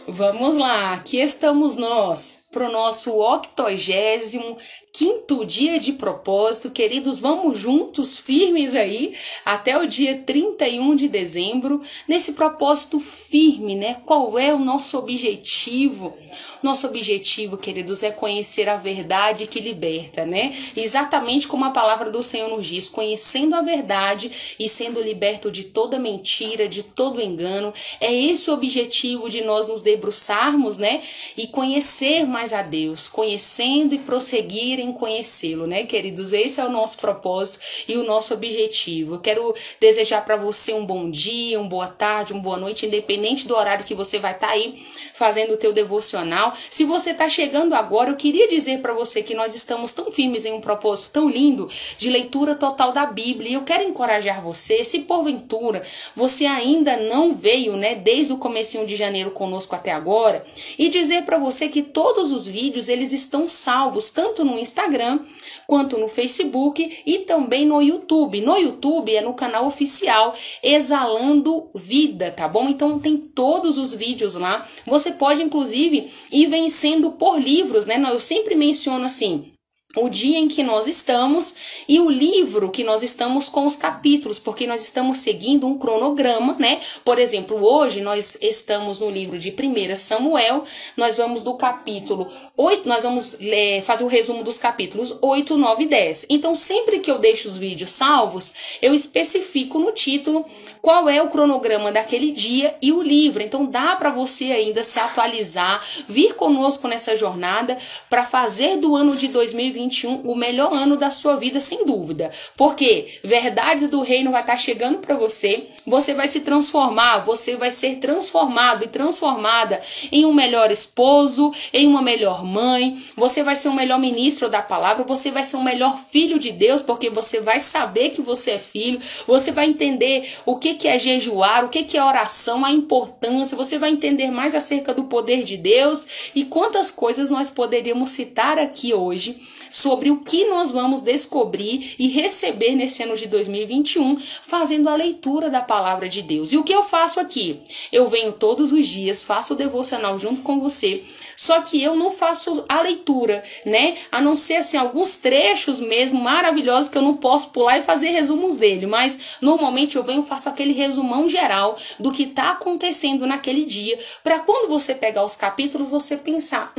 Vamos lá, aqui estamos nós para o nosso 85º dia de propósito. Queridos, vamos juntos, firmes aí, até o dia 31 de dezembro, nesse propósito firme, né? Qual é o nosso objetivo? Nosso objetivo, queridos, é conhecer a verdade que liberta, né? Exatamente como a palavra do Senhor nos diz, conhecendo a verdade e sendo liberto de toda mentira, de todo engano. É esse o objetivo de nós nos debruçarmos, né? E conhecer mais a Deus, conhecendo e prosseguir em conhecê-lo, né, queridos? Esse é o nosso propósito e o nosso objetivo. Eu quero desejar para você um bom dia, uma boa tarde, uma boa noite, independente do horário que você vai estar aí fazendo o teu devocional. Se você está chegando agora, eu queria dizer para você que nós estamos tão firmes em um propósito tão lindo de leitura total da Bíblia. E eu quero encorajar você, se porventura você ainda não veio, né, desde o comecinho de janeiro conosco até agora, e dizer para você que todos os vídeos eles estão salvos tanto no Instagram quanto no Facebook e também no YouTube. No YouTube é no canal oficial Exalando Vida, tá bom? Então tem todos os vídeos lá. Você pode inclusive ir vencendo por livros, né? Eu sempre menciono assim, o dia em que nós estamos e o livro que nós estamos com os capítulos, porque nós estamos seguindo um cronograma, né? Por exemplo, hoje nós estamos no livro de 1 Samuel, nós vamos do capítulo 8, nós vamos fazer o resumo dos capítulos 8, 9 e 10. Então, sempre que eu deixo os vídeos salvos, eu especifico no título qual é o cronograma daquele dia e o livro. Então, dá para você ainda se atualizar, vir conosco nessa jornada para fazer do ano de 2021 o melhor ano da sua vida, sem dúvida. Porque verdades do reino vai estar chegando para você, você vai se transformar, você vai ser transformado e transformada em um melhor esposo, em uma melhor mãe, você vai ser um melhor ministro da palavra, você vai ser um melhor filho de Deus, porque você vai saber que você é filho, você vai entender o que é jejuar, o que é oração, a importância, você vai entender mais acerca do poder de Deus e quantas coisas nós poderíamos citar aqui hoje sobre o que nós vamos descobrir e receber nesse ano de 2021, fazendo a leitura da palavra de Deus. E o que eu faço aqui? Eu venho todos os dias, faço o devocional junto com você, só que eu não faço a leitura, né? A não ser assim, alguns trechos mesmo maravilhosos que eu não posso pular e fazer resumos dele, mas normalmente eu venho e faço aquele resumão geral do que está acontecendo naquele dia, para quando você pegar os capítulos, você pensar,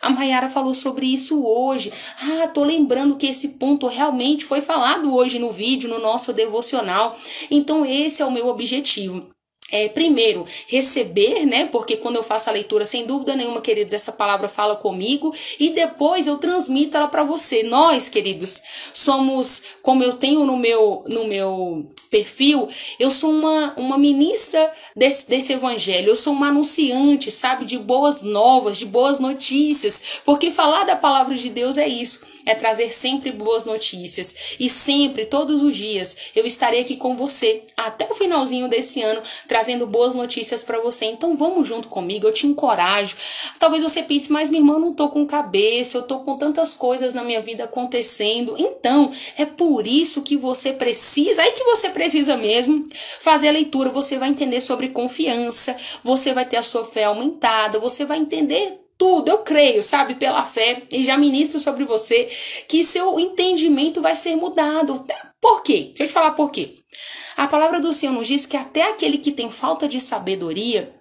a Mayara falou sobre isso hoje, tô lembrando que esse ponto realmente foi falado hoje no vídeo, no nosso devocional. Então esse é o meu objetivo. Primeiro, receber, né? Porque quando eu faço a leitura, sem dúvida nenhuma, queridos, essa palavra fala comigo e depois eu transmito ela para você. Nós, queridos, somos, como eu tenho no meu perfil, eu sou uma ministra desse evangelho, eu sou uma anunciante, sabe, de boas novas, de boas notícias, porque falar da palavra de Deus é isso. É trazer sempre boas notícias. E sempre, todos os dias, eu estarei aqui com você, até o finalzinho desse ano, trazendo boas notícias para você. Então vamos junto comigo, eu te encorajo. Talvez você pense, mas minha irmã, eu não tô com cabeça, eu tô com tantas coisas na minha vida acontecendo. Então, é por isso que você precisa, aí que você precisa mesmo, fazer a leitura. Você vai entender sobre confiança, você vai ter a sua fé aumentada, você vai entender tudo, eu creio, sabe, pela fé, e já ministro sobre você, que seu entendimento vai ser mudado. Por quê? Deixa eu te falar por quê. A palavra do Senhor nos diz que até aquele que tem falta de sabedoria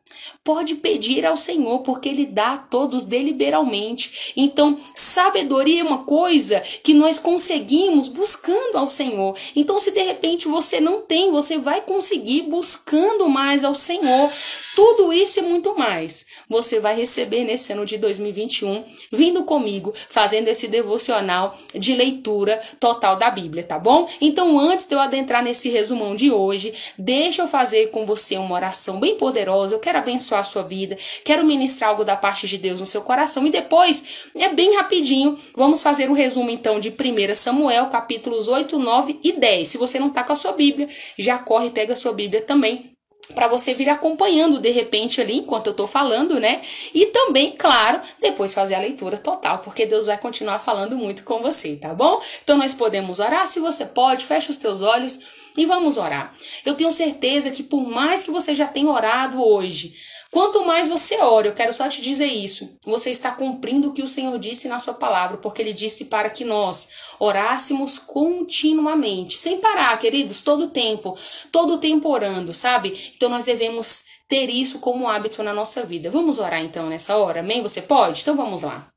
pode pedir ao Senhor, porque Ele dá a todos deliberalmente. Então, sabedoria é uma coisa que nós conseguimos buscando ao Senhor. Então, se de repente você não tem, você vai conseguir buscando mais ao Senhor. Tudo isso e muito mais você vai receber nesse ano de 2021, vindo comigo, fazendo esse devocional de leitura total da Bíblia, tá bom? Então, antes de eu adentrar nesse resumão de hoje, deixa eu fazer com você uma oração bem poderosa. Eu quero abençoar a sua vida, quero ministrar algo da parte de Deus no seu coração e depois, bem rapidinho, vamos fazer o resumo então de 1 Samuel, capítulos 8, 9 e 10. Se você não está com a sua Bíblia, já corre e pega a sua Bíblia também, para você vir acompanhando de repente ali enquanto eu tô falando, né? E também, claro, depois fazer a leitura total, porque Deus vai continuar falando muito com você, tá bom? Então nós podemos orar, se você pode, fecha os teus olhos e vamos orar. Eu tenho certeza que por mais que você já tenha orado hoje, Quanto mais você ora, eu quero só te dizer isso, você está cumprindo o que o Senhor disse na sua palavra, porque Ele disse para que nós orássemos continuamente, sem parar, queridos, todo o tempo orando, sabe? Então nós devemos ter isso como hábito na nossa vida. Vamos orar então nessa hora, amém? Você pode? Então vamos lá.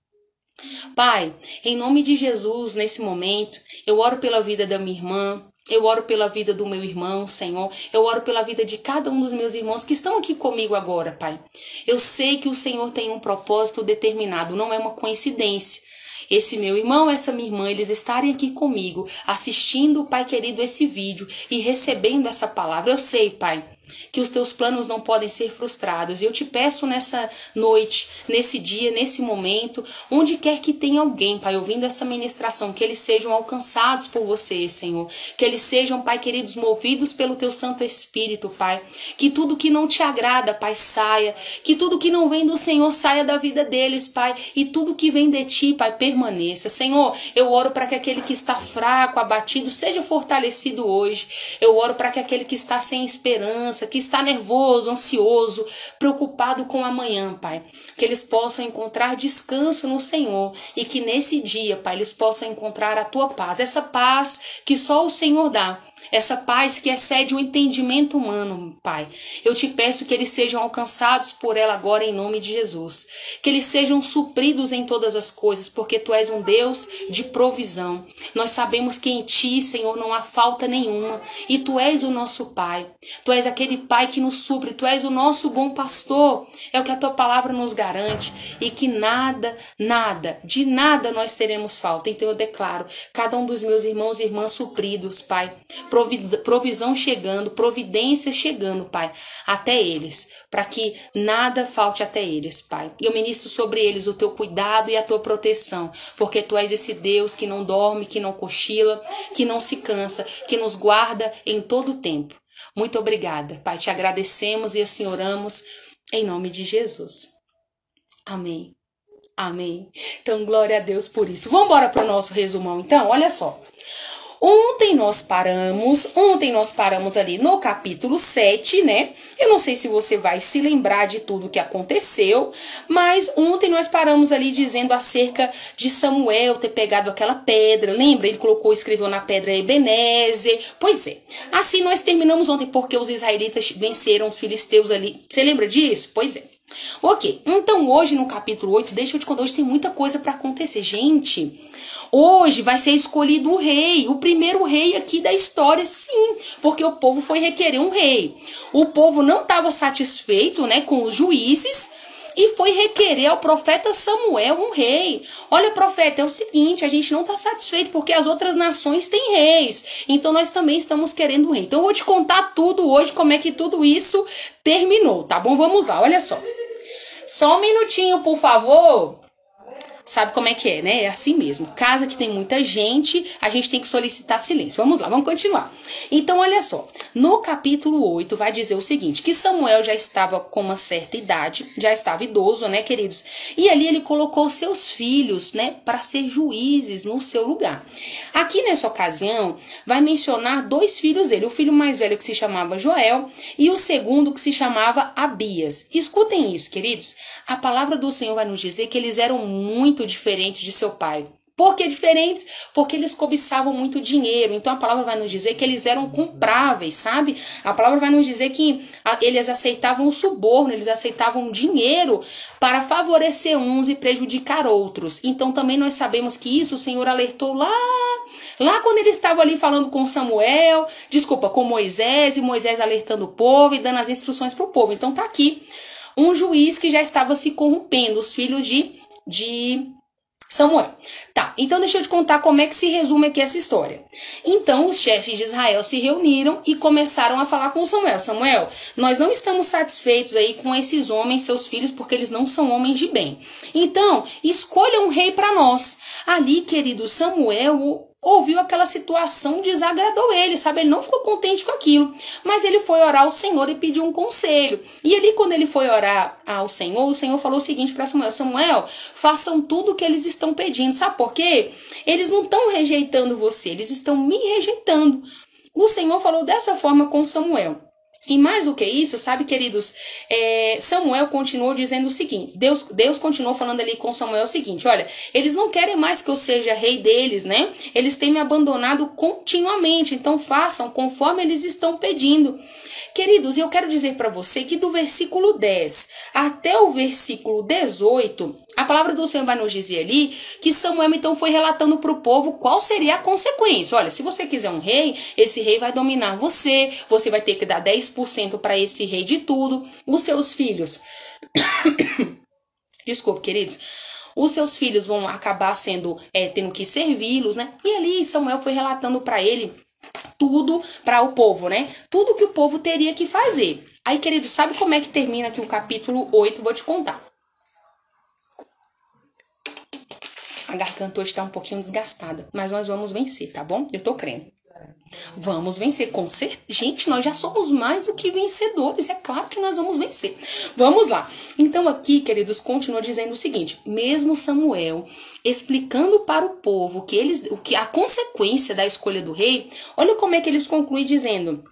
Pai, em nome de Jesus, nesse momento, eu oro pela vida da minha irmã, eu oro pela vida do meu irmão, Senhor. Eu oro pela vida de cada um dos meus irmãos que estão aqui comigo agora, Pai. Eu sei que o Senhor tem um propósito determinado, não é uma coincidência. Esse meu irmão, essa minha irmã, eles estarem aqui comigo, assistindo, Pai querido, esse vídeo e recebendo essa palavra. Eu sei, Pai, que os teus planos não podem ser frustrados. E eu te peço nessa noite, nesse dia, nesse momento, onde quer que tenha alguém, Pai, ouvindo essa ministração, que eles sejam alcançados por você, Senhor. Que eles sejam, Pai queridos, movidos pelo teu Santo Espírito, Pai. Que tudo que não te agrada, Pai, saia. Que tudo que não vem do Senhor saia da vida deles, Pai. E tudo que vem de ti, Pai, permaneça. Senhor, eu oro para que aquele que está fraco, abatido, seja fortalecido hoje. Eu oro para que aquele que está sem esperança, que está nervoso, ansioso, preocupado com amanhã, Pai, que eles possam encontrar descanso no Senhor e que nesse dia, Pai, eles possam encontrar a tua paz, essa paz que só o Senhor dá. Essa paz que excede o entendimento humano, Pai. Eu te peço que eles sejam alcançados por ela agora em nome de Jesus. Que eles sejam supridos em todas as coisas, porque Tu és um Deus de provisão. Nós sabemos que em Ti, Senhor, não há falta nenhuma. E Tu és o nosso Pai. Tu és aquele Pai que nos supre. Tu és o nosso bom pastor. É o que a Tua palavra nos garante. E que de nada nós teremos falta. Então eu declaro cada um dos meus irmãos e irmãs supridos, Pai. Provisão chegando, providência chegando, Pai, até eles, para que nada falte até eles, Pai. Eu ministro sobre eles o Teu cuidado e a Tua proteção, porque Tu és esse Deus que não dorme, que não cochila, que não se cansa, que nos guarda em todo o tempo. Muito obrigada, Pai, te agradecemos e assim oramos em nome de Jesus. Amém. Amém. Então, glória a Deus por isso. Vamos embora para o nosso resumão, então? Olha só. Ontem nós paramos ali no capítulo 7, né? Eu não sei se você vai se lembrar de tudo que aconteceu, mas ontem nós paramos ali dizendo acerca de Samuel ter pegado aquela pedra, lembra? Ele escreveu na pedra Ebenezer. Pois é, assim nós terminamos ontem, porque os israelitas venceram os filisteus ali. Você lembra disso? Pois é. Ok, então hoje no capítulo 8, deixa eu te contar, hoje tem muita coisa para acontecer, gente. Hoje vai ser escolhido o rei, o primeiro rei aqui da história, sim, porque o povo foi requerer um rei. O povo não estava satisfeito, né, com os juízes e foi requerer ao profeta Samuel um rei. Olha, profeta, é o seguinte, a gente não está satisfeito porque as outras nações têm reis, então nós também estamos querendo um rei. Então eu vou te contar tudo hoje, como é que tudo isso terminou, tá bom? Vamos lá, olha só. Só um minutinho, por favor. Sabe como é que é, né? É assim mesmo. Casa que tem muita gente, a gente tem que solicitar silêncio. Vamos lá, vamos continuar. Então, olha só. No capítulo 8 vai dizer o seguinte, que Samuel já estava com uma certa idade, já estava idoso, né, queridos? E ali ele colocou seus filhos, né, para ser juízes no seu lugar. Aqui nessa ocasião, vai mencionar dois filhos dele. O filho mais velho que se chamava Joel e o segundo que se chamava Abias. Escutem isso, queridos. A palavra do Senhor vai nos dizer que eles eram muito diferentes de seu pai. Por que diferentes? Porque eles cobiçavam muito dinheiro. Então a palavra vai nos dizer que eles eram compráveis, sabe? A palavra vai nos dizer que eles aceitavam o suborno, eles aceitavam dinheiro para favorecer uns e prejudicar outros. Então também nós sabemos que isso o Senhor alertou lá quando ele estava ali falando com com Moisés, e Moisés alertando o povo e dando as instruções para o povo. Então tá aqui um juiz que já estava se corrompendo, os filhos de Samuel. Tá, então deixa eu te contar como é que se resume aqui essa história. Então os chefes de Israel se reuniram e começaram a falar com Samuel. Samuel, nós não estamos satisfeitos aí com esses homens, seus filhos, porque eles não são homens de bem. Então, escolha um rei para nós. Ali, querido, Samuel ouviu aquela situação, desagradou ele, sabe? Ele não ficou contente com aquilo, mas ele foi orar ao Senhor e pediu um conselho. E ali, quando ele foi orar ao Senhor, o Senhor falou o seguinte para Samuel: Samuel, façam tudo o que eles estão pedindo. Sabe por quê? Eles não estão rejeitando você, eles estão me rejeitando. O Senhor falou dessa forma com Samuel. E mais do que isso, sabe, queridos, Samuel continuou dizendo o seguinte, Deus continuou falando ali com Samuel o seguinte, olha, eles não querem mais que eu seja rei deles, né? Eles têm me abandonado continuamente, então façam conforme eles estão pedindo. Queridos, eu quero dizer para você que do versículo 10 até o versículo 18, a palavra do Senhor vai nos dizer ali que Samuel então foi relatando para o povo qual seria a consequência. Olha, se você quiser um rei, esse rei vai dominar você, você vai ter que dar 10% para esse rei de tudo, os seus filhos. Desculpe, queridos. Os seus filhos vão acabar tendo que servi-los, né? E ali Samuel foi relatando para ele tudo para o povo, né? Tudo que o povo teria que fazer. Aí, querido, sabe como é que termina aqui o capítulo 8? Vou te contar. A garganta hoje está um pouquinho desgastada, mas nós vamos vencer, tá bom? Eu tô crendo. Vamos vencer, com certeza. Gente, nós já somos mais do que vencedores. É claro que nós vamos vencer. Vamos lá. Então aqui, queridos, continua dizendo o seguinte. Mesmo Samuel explicando para o povo a consequência da escolha do rei, olha como é que eles concluem dizendo...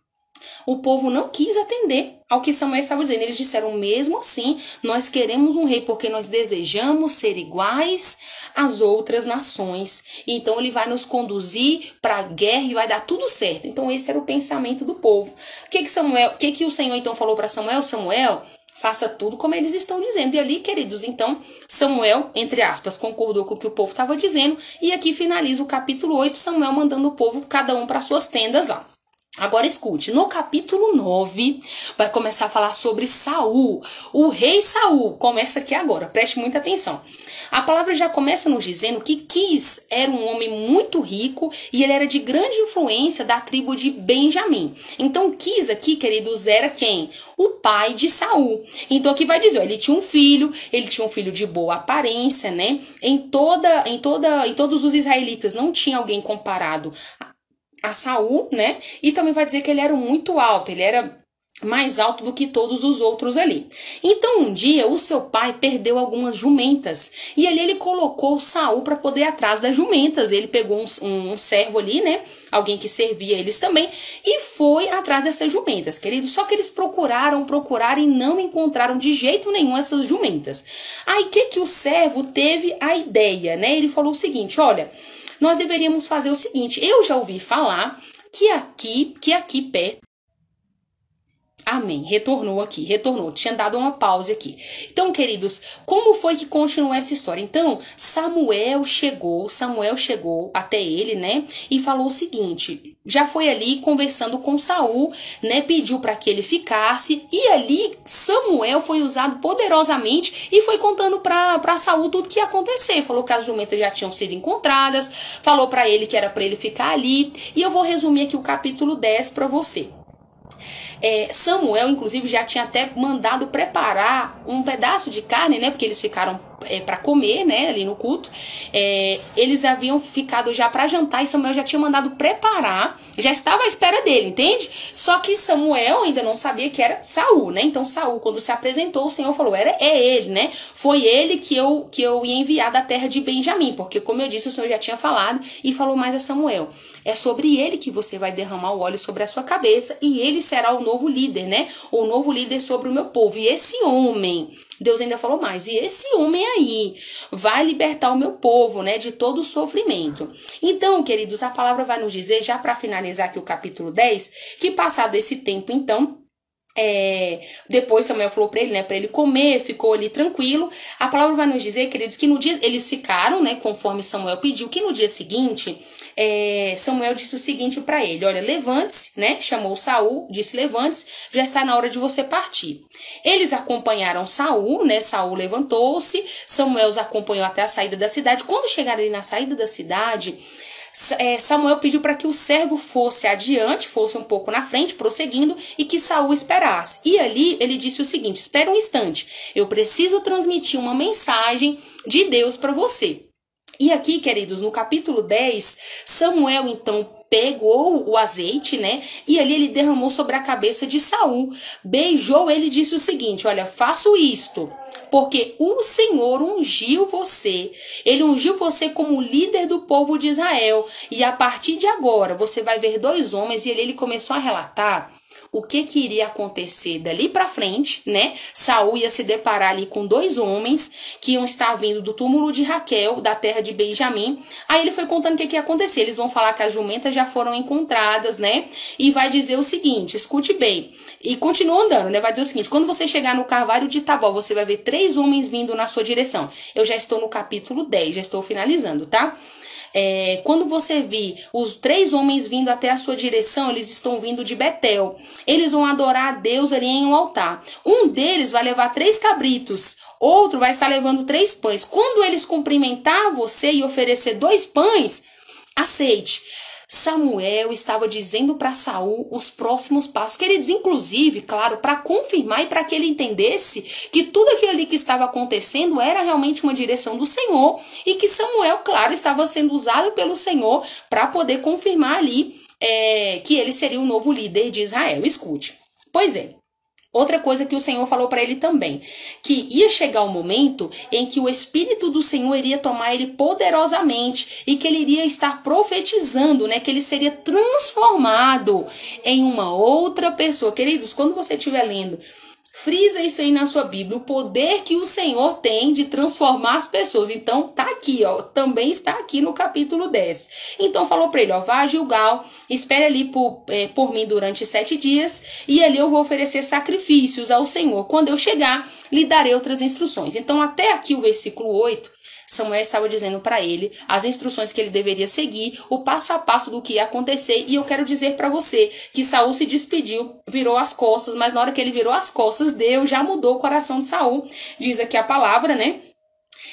O povo não quis atender ao que Samuel estava dizendo. Eles disseram, mesmo assim, nós queremos um rei porque nós desejamos ser iguais às outras nações. Então ele vai nos conduzir para a guerra e vai dar tudo certo. Então esse era o pensamento do povo. O que o Senhor então falou para Samuel? Samuel, faça tudo como eles estão dizendo. E ali, queridos, então Samuel, entre aspas, concordou com o que o povo estava dizendo. E aqui finaliza o capítulo 8, Samuel mandando o povo, cada um para suas tendas lá. Agora escute, no capítulo 9 vai começar a falar sobre Saul, o rei Saul, começa aqui agora, preste muita atenção. A palavra já começa nos dizendo que Quis era um homem muito rico e ele era de grande influência da tribo de Benjamim. Então Quis aqui, queridos, era quem? O pai de Saul. Então aqui vai dizer, ele tinha um filho de boa aparência, né? Em todos os israelitas não tinha alguém comparado a Saul, né? E também vai dizer que ele era muito alto, ele era mais alto do que todos os outros ali. Então um dia o seu pai perdeu algumas jumentas e ali ele colocou Saul para poder ir atrás das jumentas. Ele pegou um servo ali, né? Alguém que servia eles também e foi atrás dessas jumentas, querido. Só que eles procuraram e não encontraram de jeito nenhum essas jumentas. Aí que o servo teve a ideia, né? Ele falou o seguinte, olha, nós deveríamos fazer o seguinte, eu já ouvi falar que aqui perto... Amém, retornou, tinha dado uma pausa aqui. Então, queridos, como foi que continuou essa história? Então, Samuel chegou até ele, né, e falou o seguinte, já foi ali conversando com Saul, né, pediu para que ele ficasse, e ali Samuel foi usado poderosamente e foi contando para Saul tudo que ia acontecer, falou que as jumentas já tinham sido encontradas, falou para ele que era para ele ficar ali, e eu vou resumir aqui o capítulo 10 para você. Samuel, inclusive, já tinha até mandado preparar um pedaço de carne, né? Porque eles ficaram para comer, né? Ali no culto. Eles haviam ficado já para jantar e Samuel já tinha mandado preparar. Já estava à espera dele, entende? Só que Samuel ainda não sabia que era Saul, né? Então Saul, quando se apresentou, o Senhor falou, é ele, né? Foi ele que eu ia enviar da terra de Benjamim. Porque, como eu disse, o Senhor já tinha falado e falou mais a Samuel. É sobre ele que você vai derramar o óleo sobre a sua cabeça e ele será o novo líder, né? O novo líder sobre o meu povo. E esse homem, Deus ainda falou mais, e esse homem aí vai libertar o meu povo, né? De todo o sofrimento. Então, queridos, a palavra vai nos dizer, já para finalizar aqui o capítulo 10, que passado esse tempo, então, depois Samuel falou para ele, né, para ele comer, ficou ali tranquilo. A palavra vai nos dizer, queridos, que no dia eles ficaram, né, conforme Samuel pediu, que no dia seguinte Samuel disse o seguinte para ele, olha, levante-se, né, chamou Saul, disse levante-se, já está na hora de você partir. Eles acompanharam Saul, né, Saul levantou-se, Samuel os acompanhou até a saída da cidade. Quando chegaram ali na saída da cidade, Samuel pediu para que o servo fosse adiante, fosse um pouco na frente, prosseguindo, e que Saul esperasse. E ali ele disse o seguinte, espera um instante, eu preciso transmitir uma mensagem de Deus para você. E aqui, queridos, no capítulo 10, Samuel, então, pegou o azeite, né? E ali ele derramou sobre a cabeça de Saul. Beijou ele e disse o seguinte, olha, faço isto, porque o Senhor ungiu você. Ele ungiu você como líder do povo de Israel. E a partir de agora, você vai ver dois homens. E ele começou a relatar o que iria acontecer dali para frente, né? Saul ia se deparar ali com 2 homens que iam estar vindo do túmulo de Raquel, da terra de Benjamim. Aí ele foi contando o que ia acontecer. Eles vão falar que as jumentas já foram encontradas, né? E vai dizer o seguinte, escute bem. E continua andando, né? Vai dizer o seguinte, quando você chegar no Carvalho de Tabor, você vai ver 3 homens vindo na sua direção. Eu já estou no capítulo 10, já estou finalizando, tá? Quando você vir os 3 homens vindo até a sua direção, eles estão vindo de Betel. Eles vão adorar a Deus ali em um altar. Um deles vai levar 3 cabritos, outro vai estar levando 3 pães. Quando eles cumprimentar você e oferecer 2 pães, aceite. Samuel estava dizendo para Saul os próximos passos, queridos, inclusive, claro, para confirmar e para que ele entendesse que tudo aquilo ali que estava acontecendo era realmente uma direção do Senhor e que Samuel, claro, estava sendo usado pelo Senhor para poder confirmar ali que ele seria o novo líder de Israel. Escute. Pois é. Outra coisa que o Senhor falou para ele também, que ia chegar o momento em que o Espírito do Senhor iria tomar ele poderosamente e que ele iria estar profetizando, né? Que ele seria transformado em uma outra pessoa. Queridos, quando você estiver lendo, frisa isso aí na sua Bíblia, o poder que o Senhor tem de transformar as pessoas. Então, tá aqui, ó, também está aqui no capítulo 10. Então, falou para ele, ó, vá a Gilgal, espere ali por mim durante 7 dias, e ali eu vou oferecer sacrifícios ao Senhor. Quando eu chegar, lhe darei outras instruções. Então, até aqui o versículo 8, Samuel estava dizendo para ele as instruções que ele deveria seguir, o passo a passo do que ia acontecer. E eu quero dizer para você que Saul se despediu, virou as costas, mas na hora que ele virou as costas, Deus já mudou o coração de Saul. Diz aqui a palavra, né?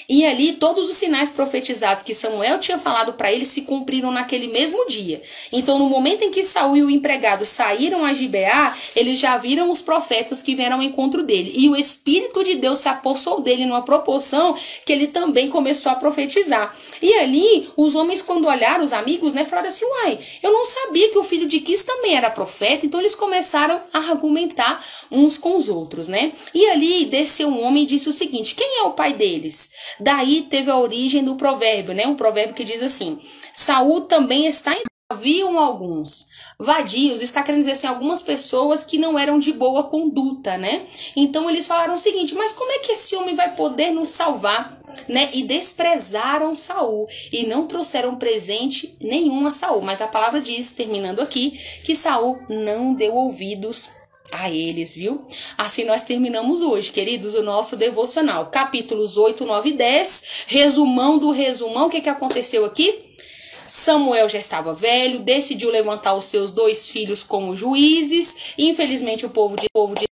E ali todos os sinais profetizados que Samuel tinha falado para ele se cumpriram naquele mesmo dia. Então, no momento em que Saul e o empregado saíram a Gibeá, eles já viram os profetas que vieram ao encontro dele. E o Espírito de Deus se apossou dele numa proporção que ele também começou a profetizar. E ali, os homens, quando olharam, os amigos, né, falaram assim, uai, eu não sabia que o filho de Quis também era profeta. Então, eles começaram a argumentar uns com os outros, né? E ali, desceu um homem e disse o seguinte, quem é o pai deles? Daí teve a origem do provérbio, né? Um provérbio que diz assim, Saul também está em... Haviam alguns vadios, está querendo dizer assim, algumas pessoas que não eram de boa conduta, né? Então eles falaram o seguinte, mas como é que esse homem vai poder nos salvar, né? E desprezaram Saul e não trouxeram presente nenhum a Saul. Mas a palavra diz, terminando aqui, que Saul não deu ouvidos a eles, viu? Assim nós terminamos hoje, queridos, o nosso devocional. Capítulos 8, 9 e 10. Resumão do resumão. O que aconteceu aqui? Samuel já estava velho, decidiu levantar os seus 2 filhos como juízes. Infelizmente, o povo de